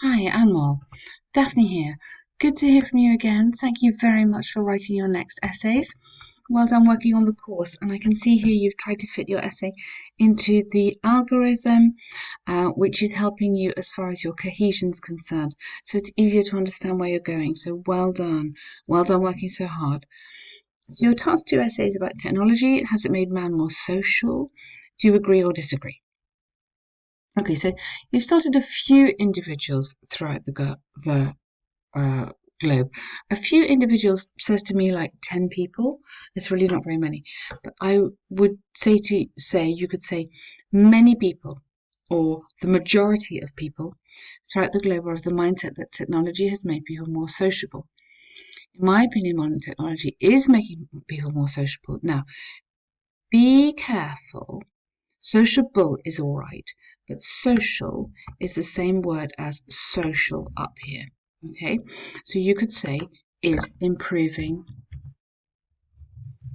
Hi, Anmol. Daphne here. Good to hear from you again. Thank you very much for writing your next essays. Well done working on the course, and I can see here you've tried to fit your essay into the algorithm, which is helping you as far as your cohesion is concerned. So it's easier to understand where you're going. So well done. Well done working so hard. So your task 2 essay is about technology. Has it made man more social? Do you agree or disagree? Okay, so you've started a few individuals throughout the uh, globe. A few individuals says to me like 10 people. It's really not very many. But I would say you could say many people or the majority of people throughout the globe are of the mindset that technology has made people more sociable. In my opinion, modern technology is making people more sociable. Now, be careful. Sociable is all right, but social is the same word as social up here. Okay, so you could say is improving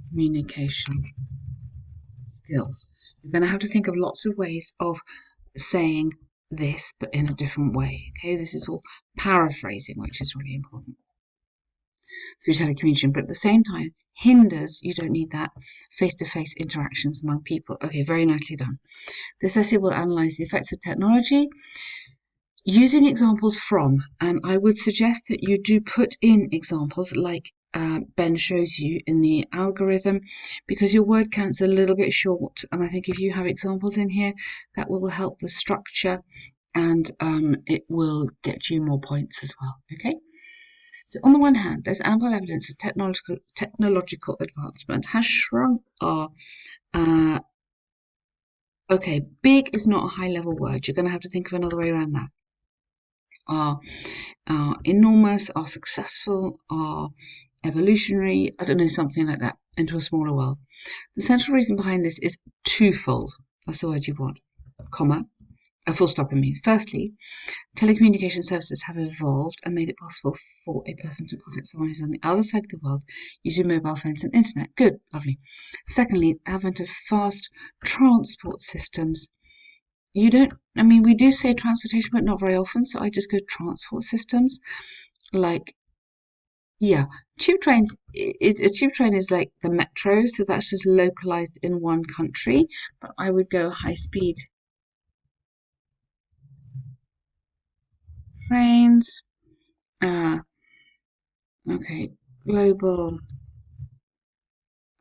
communication skills. You're going to have to think of lots of ways of saying this, but in a different way. Okay, this is all paraphrasing, which is really important through telecommunication, but at the same time hinders, you don't need that, face-to-face interactions among people. Okay, very nicely done. This essay will analyse the effects of technology using examples from, and I would suggest that you do put in examples like Ben shows you in the algorithm, because your word count's a little bit short, and I think if you have examples in here, that will help the structure, and it will get you more points as well. Okay. So on the one hand, there's ample evidence that technological advancement has shrunk our okay, big is not a high level word. You're going to have to think of another way around that. Are enormous, are successful, are evolutionary, I don't know, something like that, into a smaller world. The central reason behind this is twofold. That's the word you want, comma, a full stop in me. Firstly, telecommunication services have evolved and made it possible for a person to contact someone who's on the other side of the world using mobile phones and internet. Good, lovely. Secondly, the advent of fast transport systems. You don't, I mean, we do say transportation, but not very often, so I just go transport systems. Like, yeah, tube trains, a tube train is like the metro, so that's just localized in one country, but I would go high speed trains. Uh, okay, global,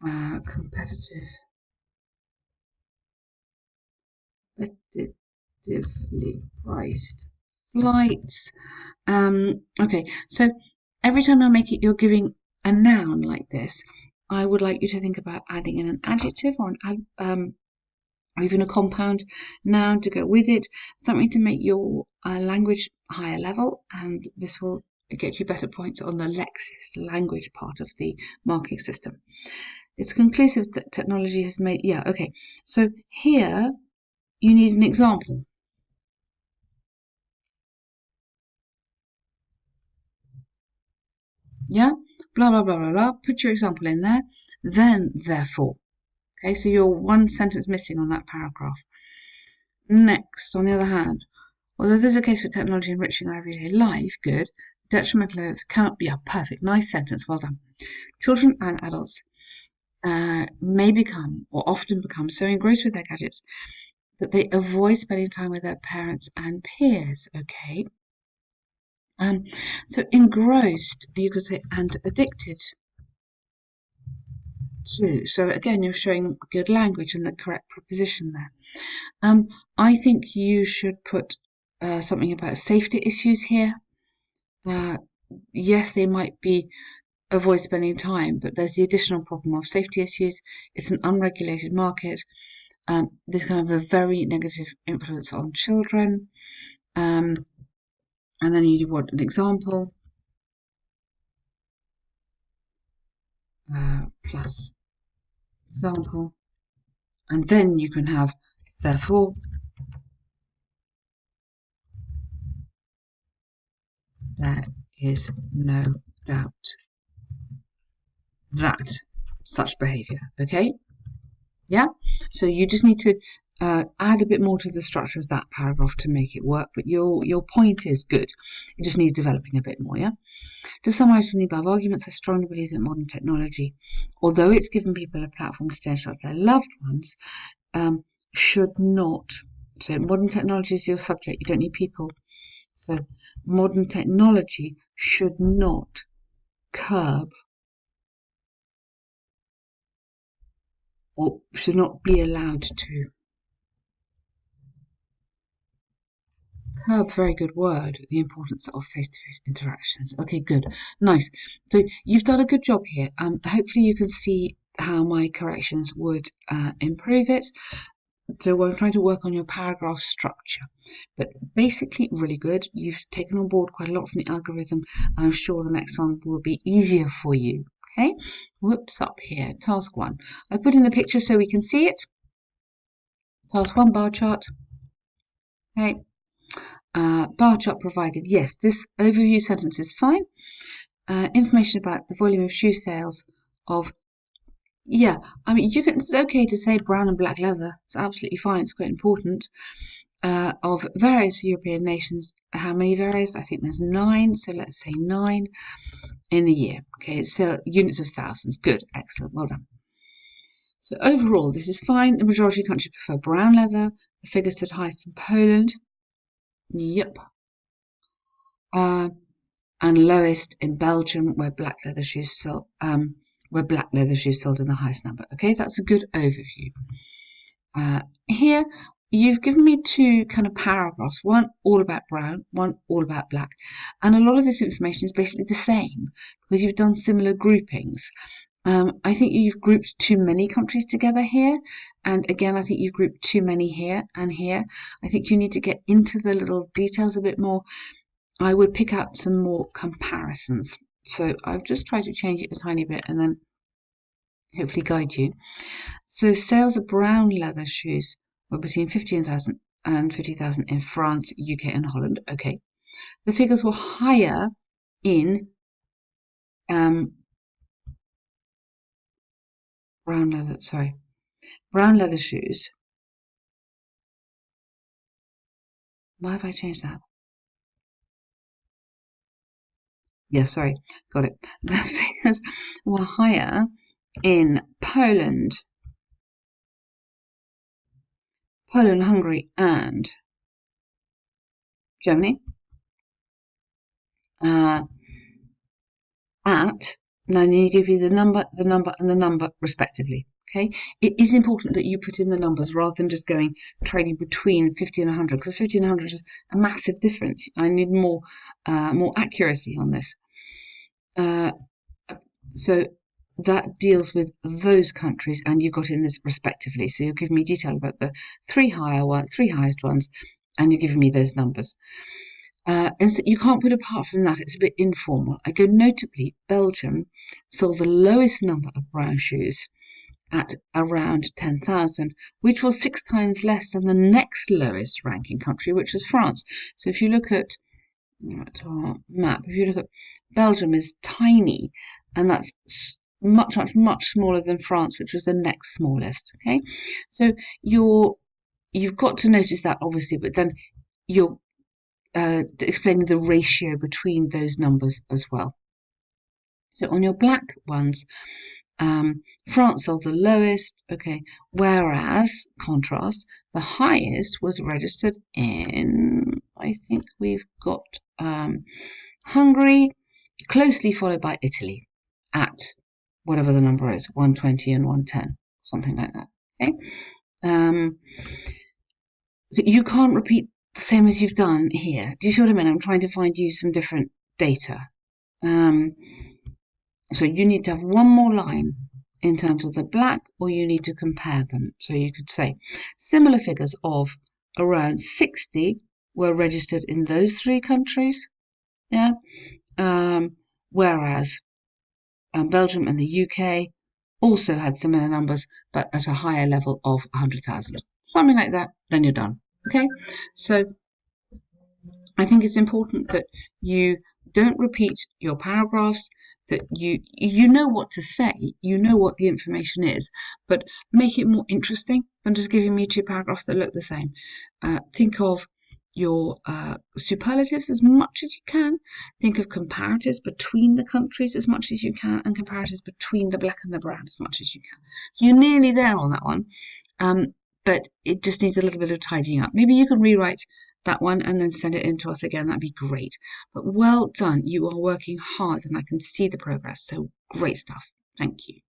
competitively priced flights. Okay, so every time you're giving a noun like this, I would like you to think about adding in an adjective or or even a compound noun to go with it, something to make your language higher level, and this will get you better points on the Lexis language part of the marking system. It's conclusive that technology has made, yeah, okay. So here you need an example. Yeah, blah, blah, blah, blah, blah. Put your example in there. Then, therefore. Okay, so you're one sentence missing on that paragraph. Next, on the other hand, although there's a case for technology enriching our everyday life, good, detrimental cannot be a perfect, nice sentence, well done. Children and adults may become, or often become, so engrossed with their gadgets that they avoid spending time with their parents and peers, okay? Um, so engrossed, you could say, and addicted to. So again, you're showing good language and the correct preposition there. I think you should put something about safety issues here. Yes, they might be avoid spending time, but there's the additional problem of safety issues. It's an unregulated market. This can have a very negative influence on children. And then you want an example plus example, and then you can have therefore. There is no doubt that such behavior. Okay, yeah, so you just need to add a bit more to the structure of that paragraph to make it work, but your point is good. It just needs developing a bit more, yeah? To summarise from the above arguments, I strongly believe that modern technology, although it's given people a platform to stay in touch with their loved ones, should not. So modern technology is your subject, you don't need people. So modern technology should not curb or should not be allowed to curb, very good word, the importance of face-to-face interactions. Okay, good, nice. So you've done a good job here. Hopefully you can see how my corrections would improve it. So I'm trying to work on your paragraph structure, but basically really good. You've taken on board quite a lot from the algorithm, and I'm sure the next one will be easier for you. Okay, whoops, up here, task 1. I put in the picture so we can see it. Task 1, bar chart. Okay, bar chart provided. Yes, this overview sentence is fine. Information about the volume of shoe sales of, yeah, I mean, it's okay to say brown and black leather. It's absolutely fine. It's quite important. Of various European nations. How many various? I think there's 9, so let's say 9 in a year. Okay, so units of thousands. Good, excellent, well done. So overall, this is fine. The majority of countries prefer brown leather. The figure stood highest in Poland. Yep. And lowest in Belgium, where black leather shoes sold. Where black leather shoes sold in the highest number. Okay, that's a good overview. Here, you've given me 2 kind of paragraphs, one all about brown, one all about black. And a lot of this information is basically the same because you've done similar groupings. I think you've grouped too many countries together here. And again, I think you've grouped too many here and here. I think you need to get into the little details a bit more. I would pick out some more comparisons. So I've just tried to change it a tiny bit and then hopefully guide you. So sales of brown leather shoes were between 15,000 and 50,000 in France, UK and Holland. Okay. The figures were higher in brown leather shoes. Why have I changed that? Yeah, sorry, got it. The figures were higher in Poland, Hungary and Germany. Now you give you the number, and the number respectively. Okay, it is important that you put in the numbers rather than just going trading between 50 and 100 because 50 and 100 is a massive difference. I need more accuracy on this. So that deals with those countries, and you got in this respectively. So you're giving me detail about the 3 highest ones, and you're giving me those numbers. You can't put apart from that, it's a bit informal. I go notably, Belgium sold the lowest number of brown shoes at around 10,000, which was 6 times less than the next lowest ranking country, which was France. So if you look at our map, if you look at Belgium is tiny, and that's much smaller than France, which was the next smallest. Okay, so you've got to notice that obviously, but then you're explaining the ratio between those numbers as well. So on your black ones, France sold the lowest, okay, whereas, contrast, the highest was registered in, I think we've got Hungary, closely followed by Italy at whatever the number is, 120 and 110, something like that, okay? So you can't repeat the same as you've done here. Do you see what I mean? I'm trying to find you some different data. So you need to have one more line in terms of the black, or you need to compare them. So you could say similar figures of around 60 were registered in those 3 countries, yeah, whereas Belgium and the UK also had similar numbers, but at a higher level of 100,000. Something like that, then you're done. Okay, so I think it's important that you Don't repeat your paragraphs. That you know what to say, you know what the information is, but make it more interesting than just giving me 2 paragraphs that look the same. Think of your superlatives as much as you can. Think of comparatives between the countries as much as you can, and comparatives between the black and the brown as much as you can. So you're nearly there on that one, but it just needs a little bit of tidying up. Maybe you can rewrite that one and then send it in to us again. That'd be great. But well done. You are working hard and I can see the progress. So great stuff. Thank you.